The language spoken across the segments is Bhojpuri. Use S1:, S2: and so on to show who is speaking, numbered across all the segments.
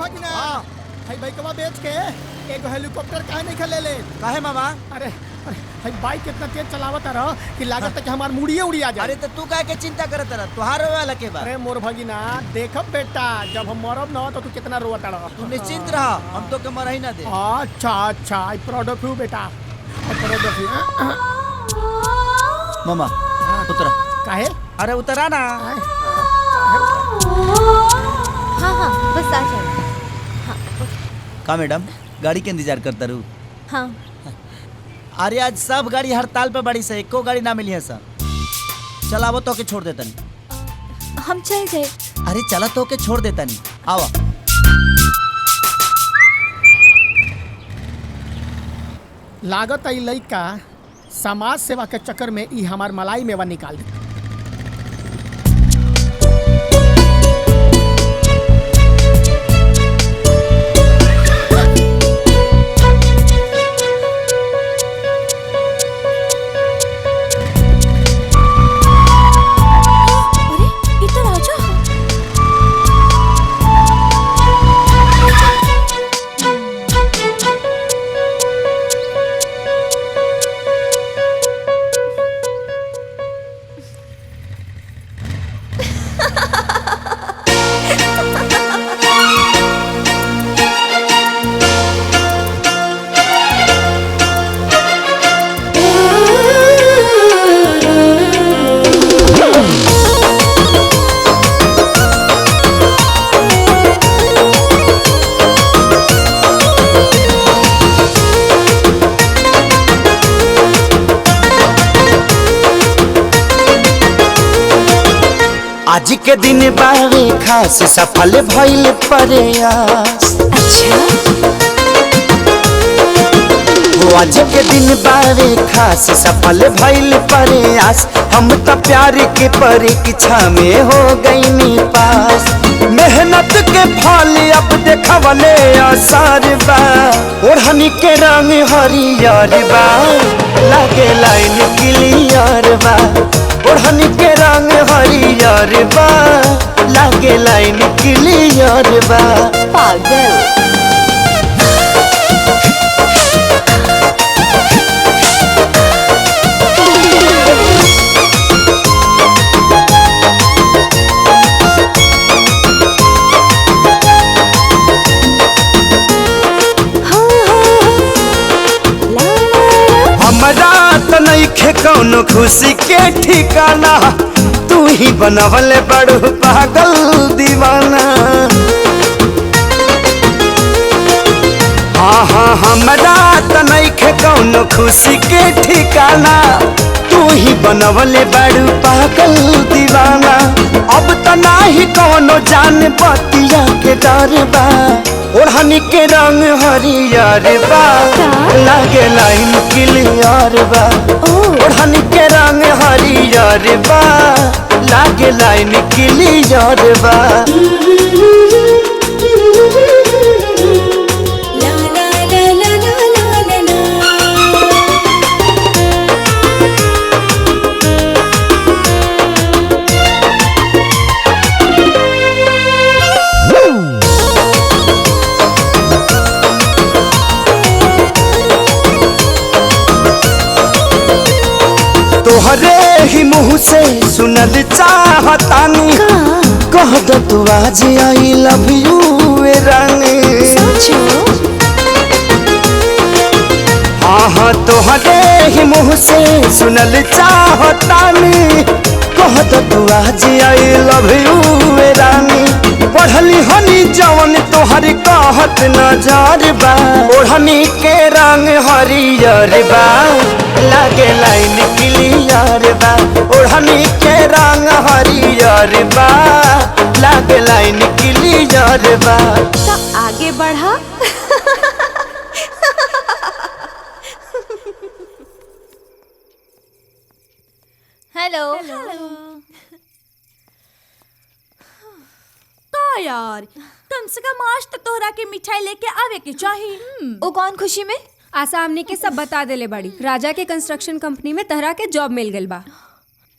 S1: भगिना
S2: हाँ
S1: भाई बाइकवा बेच के एक हेलीकॉप्टर काहे नहीं खले ले?
S2: काहे मामा?
S1: अरे अरे भाई बाइक कितना तेज चलावत रह कि लागत कि हमार मुड़िए उड़िया जाए।
S2: अरे तो तू काहे के चिंता करत रह? तुहार वाला के बा।
S1: अरे मोर भगिना देखब बेटा जब हम मरब न तो तू कितना रोता रह।
S2: तू निश्चिंत रह, हम तो के मर ही ना दे।
S1: अच्छा अच्छा आई प्राउड ऑफ यू बेटा, आई प्राउड ऑफ यू।
S2: मामा उतरा।
S1: काहे?
S2: अरे उतरा ना।
S3: हाँ हाँ बस आ जाए।
S2: का मैडम गाड़ी के इंतजार करता रहू?
S3: हाँ
S2: अरे आज सब गाड़ी हड़ताल पे बड़ी से, एको गाड़ी ना मिली है सर। चल आवो तो के छोड़ देता नहीं।
S3: हम चल गए।
S2: अरे चला तो के छोड़ देता नहीं, आवा।
S1: लागत आई लइका समाज सेवा के चक्कर में ई हमार मलाई मेवा निकाल दे।
S4: आज के दिन बारे खास सफल भइल प्रयास।
S3: अच्छा
S4: आज के दिन बारे खास सफल भइल प्रयास। हम तो प्यार के परीक्षा में हो गईनी पास। मेहनत के फल अब देखवले आसार बा। ओढ़नी के रंग हरियर बा, लागे लाइन क्लियर बा। ओढ़नी के रंग हरियर बा, लागे लाइन क्लियर बा।
S3: पागल।
S4: हमरा तो नइखे कौनो खुशी के ठिकाना। तू ही बनवले बड़ू पागल दीवाना। हाँ हाँ हमरा तो नइखे कौनो खुशी के ठिकाना। तू ही बनवले बड़ू पागल दीवाना। अब तो नाही कौनो जान बतिया के डर बा। ओढ़नी के रंग हरियर बा, लागे लाइन क्लियर बा। ओढ़नी के रंग हरियर बा, लागे लाइन क्लियर बा। तोहरे ही मुँह से सुनल चाहतानी। कह दो तू आज आई लव यू रानी। हाँ हाँ तोहरे ही मुँह से सुनल चाहतानी। कह दो तू आज आई लव यू रानी। पढ़ली हनी जवन तोहर कहत नजर बा। ओढ़नी के रंग हरियर बा, लागे लाइन क्लियर बा। ओढ़नी के रंग हरियर बा, लागे लाइन क्लियर बा।
S3: तो आगे बढ़ा। हेलो
S5: का यार कम से कम आज तो तोहरा के मिठाई लेके आवे के चाहिए।
S3: ओ कौन खुशी में?
S6: आसामने के सब बता देले बड़ी। राजा के कंस्ट्रक्शन कंपनी में तहरा के जॉब मिल गइल बा।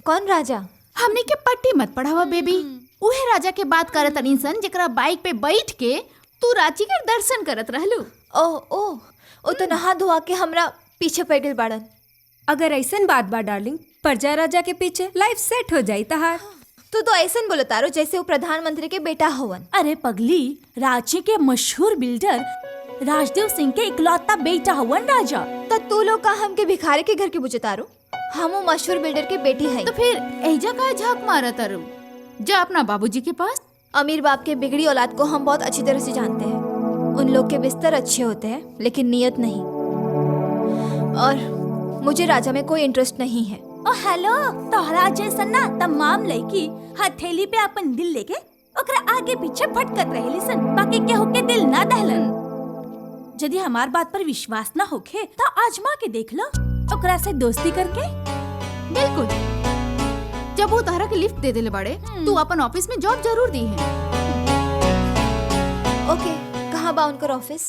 S3: कौन राजा?
S5: हमने के पट्टी मत पढ़ावा बेबी। उहे राजा के बात करत तनी सन जेकरा बाइक पे बैठ के तू रांची के दर्शन करत रहलू।
S3: ओ तो नहा धोआ के हमरा पीछे पड़ गइल बाड़न।
S6: अगर ऐसन बात बा डार्लिंग, प्रजा राजा के पीछे लाइफ सेट हो जाई तहार।
S3: तू तो ऐसन बोलो तारो जैसे वो प्रधानमंत्री के बेटा हवन।
S5: अरे पगली, रांची के मशहूर बिल्डर राजदेव सिंह के इकलौता बेटा हवन राजा।
S3: तो तू लोग का हमके भिखारी के घर के बुझे तारो? हम वो मशहूर बिल्डर के बेटी हैं।
S5: तो फिर एजा का झाक मारा तारू? जा अपना बाबूजी के पास।
S3: अमीर बाप के बिगड़ी औलाद को हम बहुत अच्छी तरह से जानते हैं। उन लोग के बिस्तर अच्छे होते हैं लेकिन नियत नहीं। और मुझे राजा में कोई इंटरेस्ट नहीं है।
S5: ओ हेलो, तोहरा जैसा ना तमाम लड़की हथेली पे अपन दिल लेके ओकरा आगे पीछे भटकत रहेली सन, बाकी केहू के दिल ना दहलन। यदि हमार बात पर विश्वास ना होखे तो आजमा के देख लो, ओकरा से दोस्ती करके।
S7: बिल्कुल, जब वो तहरा के लिफ्ट दे देले बाड़े, तू अपन ऑफिस में जॉब जरूर दी है।
S3: ओके, कहाँ बा उनकर ऑफिस?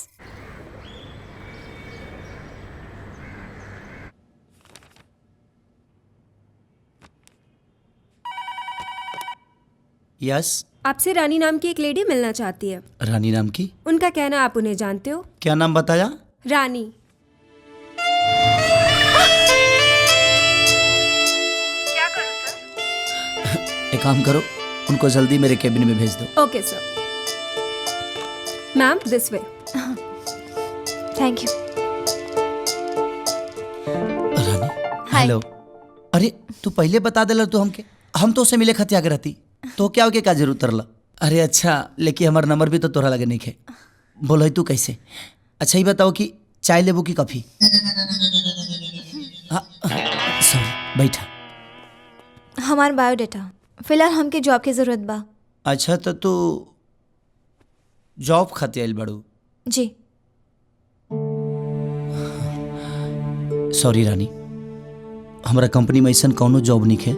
S2: यस।
S6: आपसे रानी नाम की एक लेडी मिलना चाहती है।
S2: रानी नाम की?
S6: उनका कहना आप उन्हें जानते हो।
S2: क्या नाम बताया?
S6: रानी।
S2: एक काम करो, उनको जल्दी मेरे केबिन में भेज दो।
S6: Okay sir. Ma'am this way.
S3: Thank you.
S2: Rani, hello. अरे तू पहले बता देला तो हमके, हम तो उससे मिले खतिया के रहती तो क्या होके का जरूरत तरला। अरे अच्छा, लेकिन हमारा नंबर भी तो तोरा लगे नहीं है। बोलो तू कैसे? अच्छा ही बताओ कि चाय लेबू की कॉफी? सॉरी, बैठा।
S3: हमार बायोडाटा फिलहाल हमके जॉब की जरूरत बा।
S2: अच्छा तो तू जॉब खातिर आइल बाड़ू?
S3: जी।
S2: सॉरी रानी, हमारा कंपनी में ऐसा कौनो जॉब नहीं है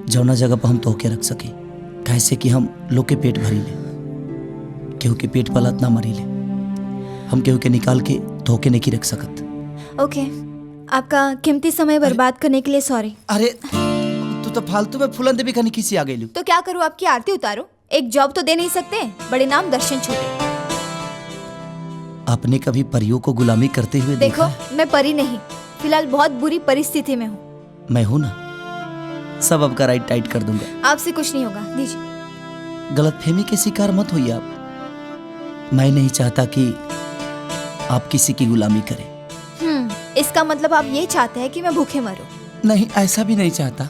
S2: जौना जगह पर हम तोहके रख सके। कैसे कि हम लोग के पेट भरी ले, केहू के पेट पलत ना मरी ले। हम केहू के निकाल के तोहके नहीं रख सकत।
S3: ओके, आपका कीमती समय बर्बाद करने के लिए सॉरी।
S2: अरे तू तो फालतू में फूलन देवी खानी किसी आ गई।
S3: तो क्या करूँ, आपकी आरती उतारो? एक जॉब तो दे नहीं सकते? बड़े नाम दर्शन छोटे।
S2: आपने कभी परियों को गुलामी करते हुए
S3: देखो,
S2: देखा?
S3: मैं परी नहीं, फिलहाल बहुत बुरी परिस्थिति में हूँ।
S2: मैं हूं ना, सब आपका राइट टाइट कर दूंगा।
S3: आपसे कुछ नहीं होगा, दीजिए।
S2: गलतफहमी के शिकार मत होइए आप। मैं नहीं चाहता कि आप किसी की गुलामी करें।
S3: इसका मतलब आप ये चाहते हैं कि मैं भूखे मरूं?
S2: नहीं, ऐसा भी नहीं चाहता।